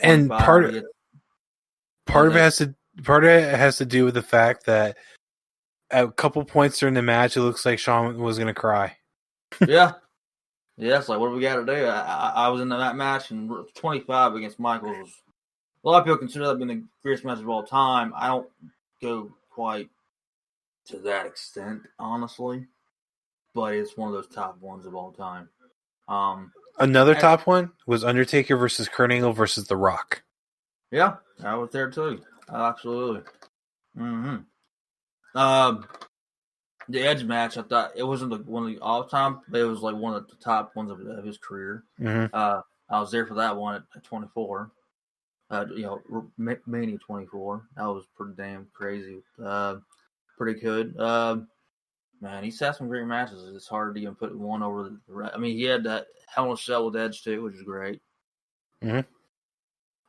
And 25. part of it has to do with the fact that at a couple points during the match, it looks like Shawn was going to cry. Yeah. Yeah, it's like, what do we got to do? I was in that match, and 25 against Michaels was, a lot of people consider that being the greatest match of all time. I don't go quite to that extent, honestly, but it's one of those top ones of all time. Another top one was Undertaker versus Kurt Angle versus The Rock. Yeah, I was there too. Absolutely. Mm-hmm. The Edge match, I thought it wasn't one of the all-time, but it was like one of the top ones of his career. Mm-hmm. I was there for that one at 24. Mania 24. That was pretty damn crazy. Pretty good. Man, he's had some great matches. It's hard to even put one over the rest. I mean, he had that Hell in a Cell with Edge too, which is great. Mm-hmm.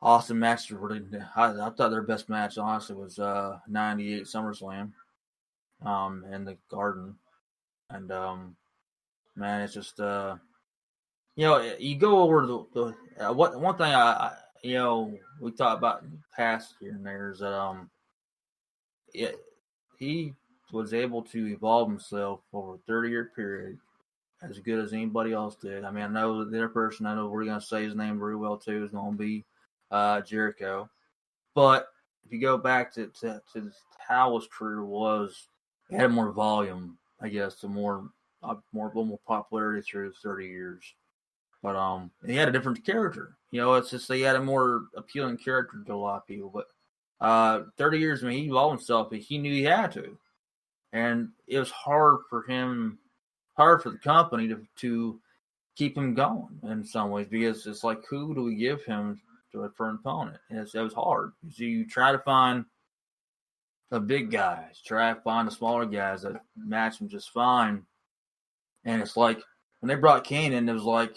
Austin matches were really. I thought their best match, honestly, was '98 SummerSlam, in the Garden, and man, it's just you go over the one thing we talked about in the past here and there is that he was able to evolve himself over a 30-year period as good as anybody else did. I mean, I know the other person, I know we're going to say his name very well too, is going to be Jericho. But if you go back to how his career was, he had more volume, I guess, to more popularity through 30 years. But he had a different character. It's just he had a more appealing character to a lot of people. But 30 years, I mean, he evolved himself, but he knew he had to. And it was hard for the company to keep him going in some ways, because it's like, who do we give him for an opponent? And it was hard. So you try to find the big guys, try to find the smaller guys that match him just fine. And it's like, when they brought Kane in, it was like,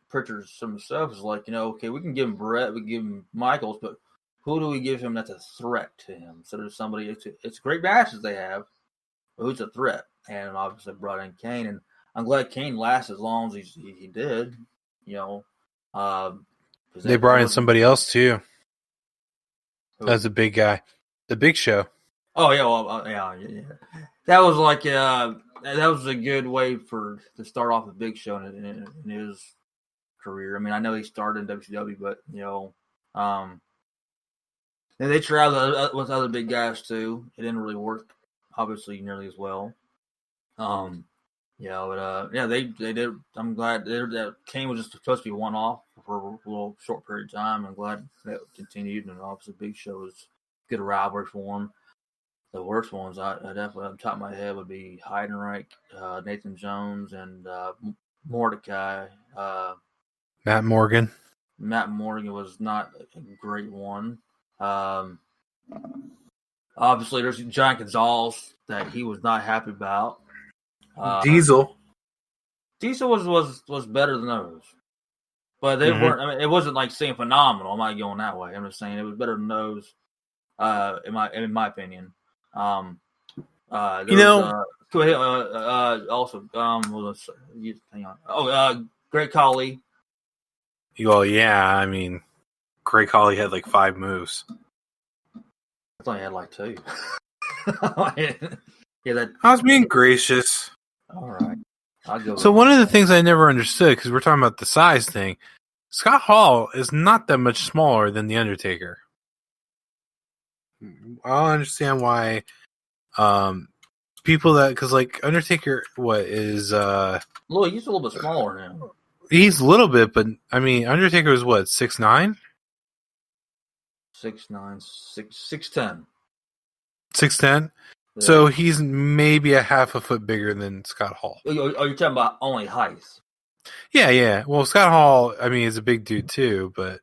Pritchard himself is like, okay, we can give him Brett, we can give him Michaels, but who do we give him that's a threat to him? So there's somebody, it's great matches they have, but who's a threat? And obviously brought in Kane, and I'm glad Kane lasted as long as he did. They brought in somebody else too. That's a big guy, the Big Show. Oh yeah, well, yeah. That was like that was a good way to start off a Big Show in his career. I mean, I know he started in WCW, but and they tried with other big guys too. It didn't really work, obviously, nearly as well. They did. I'm glad that Kane was just supposed to be one off for a little short period of time. I'm glad that continued, and obviously, Big Show was good rivalry for him. The worst ones, I definitely, on the top of my head, would be Heidenreich, Nathan Jones, and Mordecai. Matt Morgan. Matt Morgan was not a great one. Obviously, there's John Gonzalez that he was not happy about. Diesel was better than those, but they weren't. I mean, it wasn't like saying phenomenal. I'm not going that way. I'm just saying it was better than those. In my opinion. Also, hang on. Great Khali. Well, yeah, I mean, Great Khali had like 5 moves. I thought he had like 2. I was being gracious. All right. So one of the things I never understood, because we're talking about the size thing, Scott Hall is not that much smaller than The Undertaker. I don't understand why people that, because like Undertaker, he's a little bit smaller now. He's a little bit, but I mean, Undertaker is what, 6'9"? 6'9", 6'10". 6'10"? Yeah. So he's maybe a half a foot bigger than Scott Hall. Oh, you're talking about only height? Yeah. Well, Scott Hall, I mean, is a big dude too, but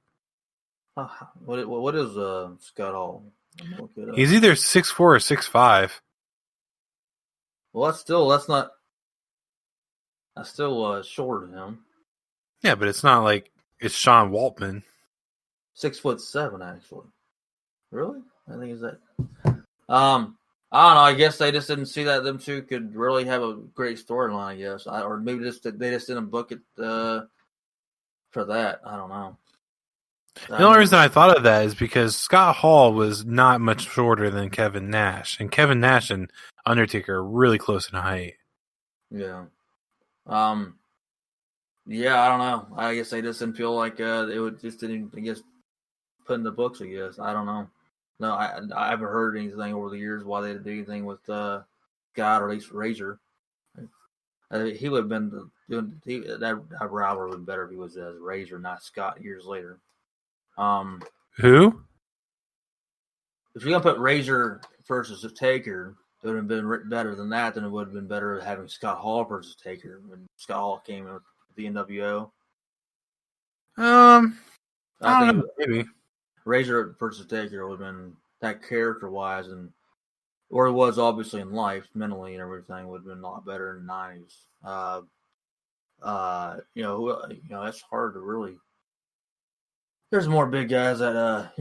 what is Scott Hall? He's either 6'4" or 6'5". Well, that's still shorter than him. Yeah, but it's not like it's Sean Waltman. 6'7", actually. Really? I think it's that. I don't know. I guess they just didn't see that them two could really have a great storyline. I guess, or maybe they just didn't book it for that. I don't know. The only reason I thought of that is because Scott Hall was not much shorter than Kevin Nash, and Kevin Nash and Undertaker are really close in height. Yeah. Yeah, I don't know. I guess they just didn't feel like it would just didn't. I guess put in the books. I guess I don't know. No, I haven't heard anything over the years why they didn't do anything with Scott or at least Razor. He would have been doing that rivalry would have been better if he was as Razor, not Scott, years later. Who? If you're gonna put Razor versus Taker, it would have been better than that. Then it would have been better having Scott Hall versus Taker when Scott Hall came in with the NWO. I don't know, maybe Razor versus Taker would have been that character wise and or it was obviously in life, mentally and everything would have been a lot better in the '90s. That's hard to really. There's more big guys that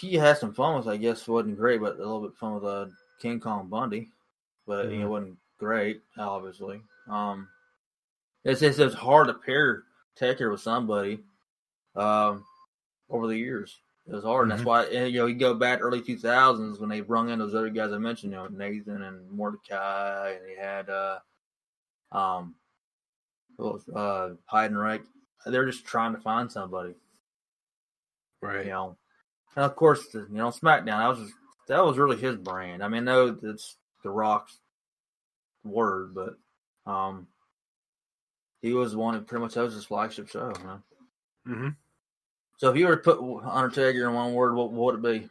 he had some fun with. I guess wasn't great, but a little bit fun with King Kong Bundy, but it wasn't great, obviously. It's hard to pair Taker with somebody over the years. It was hard, and that's why you go back early 2000s when they brung in those other guys I mentioned, Nathan and Mordecai, and they had Heidenreich. They're just trying to find somebody, right? And of course, SmackDown. That was really his brand. I mean, I know it's The Rock's word, but he was the one who pretty much was his flagship show. So if you were to put Undertaker in one word, what would it be?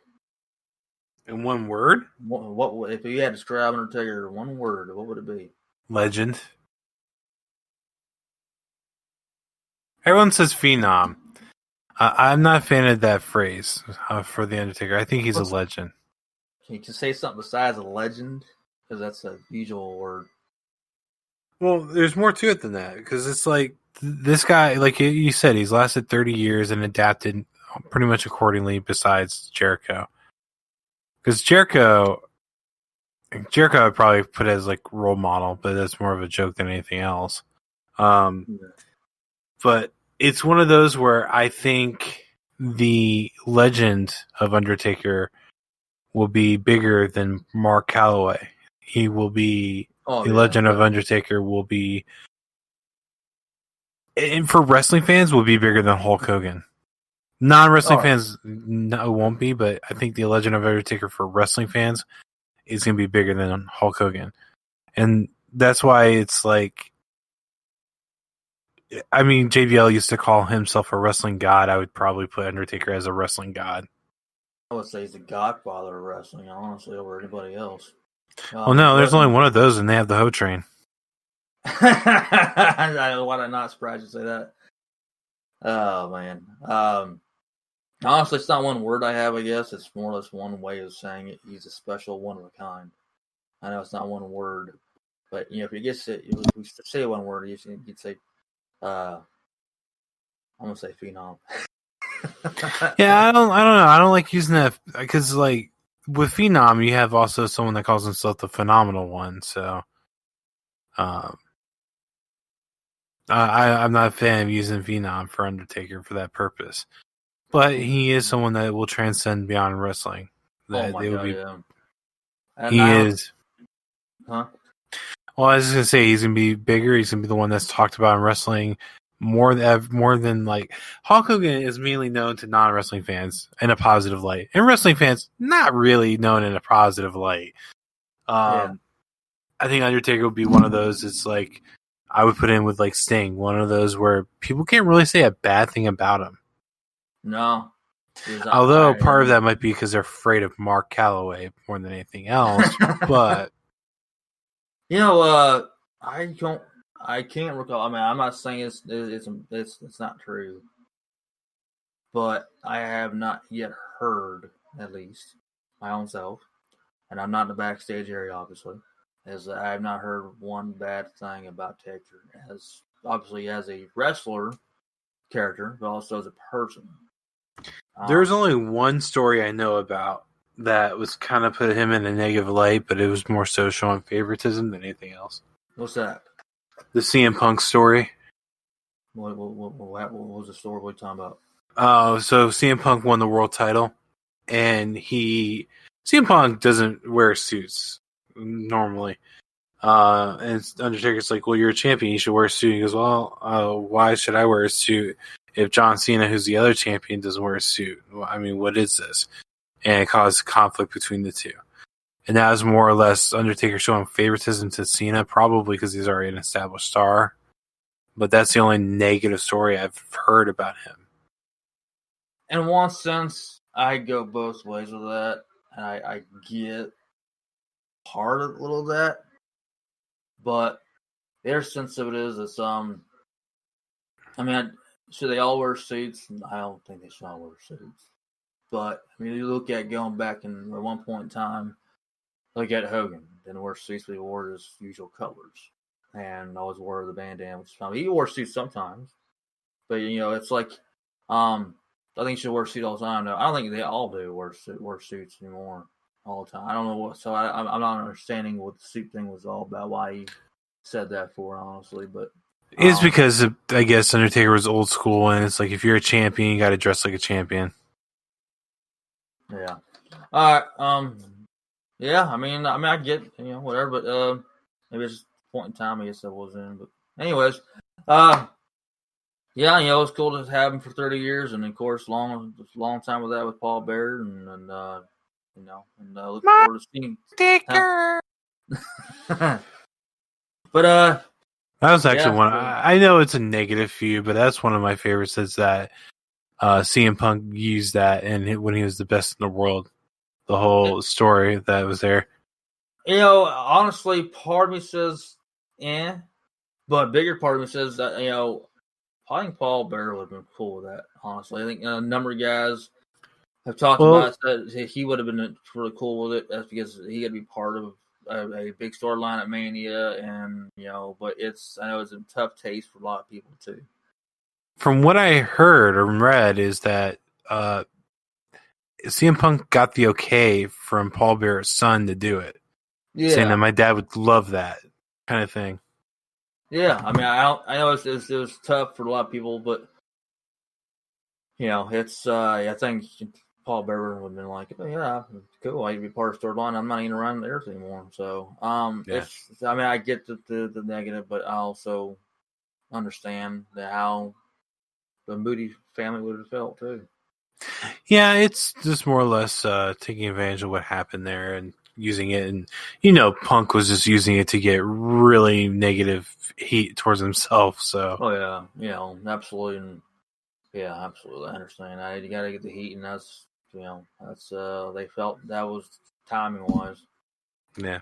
In one word? What if you had to describe Undertaker in one word? What would it be? Legend. Everyone says phenom. I'm not a fan of that phrase for the Undertaker. I think he's a legend. Can you say something besides a legend? Because that's a usual word. Well, there's more to it than that. Because it's like this guy, like you said, he's lasted 30 years and adapted pretty much accordingly. Besides Jericho, because Jericho I'd probably put as like role model, but that's more of a joke than anything else. But it's one of those where I think the legend of Undertaker will be bigger than Mark Calloway. He will be the legend of Undertaker will be, and for wrestling fans, will be bigger than Hulk Hogan. Non-wrestling fans, no, it won't be, but I think the legend of Undertaker for wrestling fans is going to be bigger than Hulk Hogan. And that's why it's like, I mean, JBL used to call himself a wrestling god. I would probably put Undertaker as a wrestling god. I would say he's the godfather of wrestling, honestly, over anybody else. Well, no, there's only one of those, and they have the Ho Train. Why did I not surprised you to say that? Oh, man. Honestly, it's not one word I have, I guess. It's more or less one way of saying it. He's a special one of a kind. I know it's not one word, but, if you get it, if we say one word, you'd say, I'm going to say phenom. Yeah, I don't know. I don't like using that because, like, with phenom, you have also someone that calls himself the phenomenal one. So, I'm not a fan of using phenom for Undertaker for that purpose. But he is someone that will transcend beyond wrestling. That oh my God, yeah. He is. Huh? Well, I was just gonna say he's gonna be bigger. He's gonna be the one that's talked about in wrestling more than like Hulk Hogan is mainly known to non-wrestling fans in a positive light, and wrestling fans not really known in a positive light. I think Undertaker would be one of those. It's like I would put in with like Sting, one of those where people can't really say a bad thing about him. No. Although part of that might be because they're afraid of Mark Calloway more than anything else, but I can't recall. I mean, I'm not saying it's not true, but I have not yet heard, at least my own self, and I'm not in the backstage area, obviously, as I have not heard one bad thing about Taker, as obviously as a wrestler character, but also as a person. There's only one story I know about that was kind of put him in a negative light, but it was more so showing favoritism than anything else. What's that? The CM Punk story. What was the story? What are you talking about? So CM Punk won the world title, and CM Punk doesn't wear suits normally. And Undertaker's like, well, you're a champion, you should wear a suit. He goes, well, why should I wear a suit if John Cena, who's the other champion, doesn't wear a suit? Well, I mean, what is this? And it caused conflict between the two. And that was more or less Undertaker showing favoritism to Cena, probably because he's already an established star. But that's the only negative story I've heard about him. In one sense, I go both ways with that, and I get part of a little of that. But their sense of it is, I mean, should they all wear suits? I don't think they should all wear suits. But I mean, you look at going back in at one point in time, look at Hogan, didn't wear suits, but he wore his usual colors, and always wore the bandana, which is fine. He wore suits sometimes, but it's like, I think you should wear a suit all the time. No, I don't think they all do wear suits anymore all the time. I don't know what. So I'm not understanding what the suit thing was all about. Why he said that for, honestly, but it's because I guess Undertaker was old school, and it's like if you're a champion, you got to dress like a champion. Yeah. All right. Yeah. I mean, I get whatever, but maybe it's just a point in time. I guess that was in. But anyways, yeah, it was cool to have him for 30 years, and of course, long time with that with Paul Bearer, and look forward to seeing. But that was actually one. I know it's a negative feud, but that's one of my favorites. Is that CM Punk used that, and when he was the best in the world, the whole story that was there. Honestly, part of me says, but a bigger part of me says that I think Paul Bearer would have been cool with that. Honestly, I think a number of guys have talked about that he would have been really cool with it. That's because he had to be part of a big storyline at Mania, and but I know it's a tough taste for a lot of people too. From what I heard or read, is that CM Punk got the okay from Paul Bearer's son to do it, saying that my dad would love that kind of thing. Yeah, I mean, I know it was tough for a lot of people, but it's I think Paul Bearer would have been like, oh, yeah, cool. I can be part of the storyline. I'm not even around the earth anymore. So, I get the negative, but I also understand how the Moody family would have felt too. Yeah, it's just more or less taking advantage of what happened there and using it. And, Punk was just using it to get really negative heat towards himself. So. Oh, yeah. Absolutely. And, yeah, absolutely. I understand. You got to get the heat, and that's, they felt that was timing-wise. Yeah.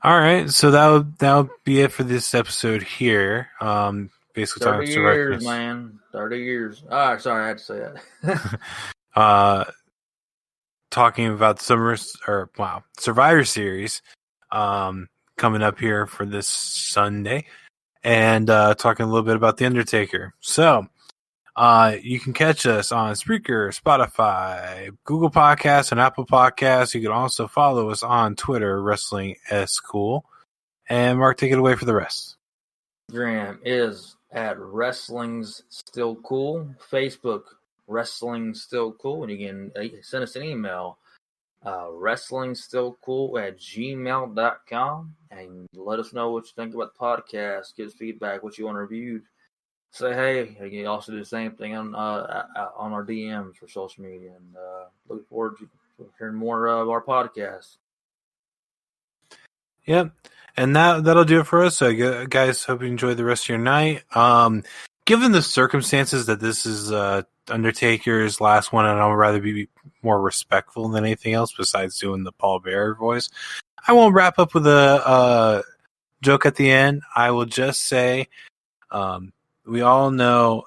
All right. So that would be it for this episode here. Basically 30 years, man. 30 years. Oh, sorry, I had to say that. Talking about Survivor Series coming up here for this Sunday, and talking a little bit about The Undertaker. So you can catch us on Spreaker, Spotify, Google Podcasts, and Apple Podcasts. You can also follow us on Twitter, Wrestling S Cool. And Mark, take it away for the rest. Instagram is at Wrestling's Still Cool. Facebook, Wrestling Still Cool. And you can send us an email, wrestlingstillcool@gmail.com, and let us know what you think about the podcast. Give us feedback, what you want reviewed. Say hey. You can also do the same thing on our DMs for social media, and look forward to hearing more of our podcast. Yep. And that'll do it for us. So, guys, hope you enjoy the rest of your night. Given the circumstances that this is Undertaker's last one, and I'd rather be more respectful than anything else besides doing the Paul Bearer voice, I won't wrap up with a joke at the end. I will just say we all know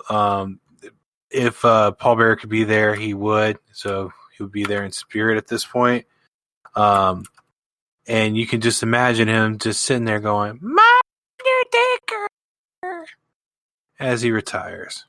if Paul Bearer could be there, he would. So he would be there in spirit at this point. And you can just imagine him just sitting there going, "My Undertaker," as he retires.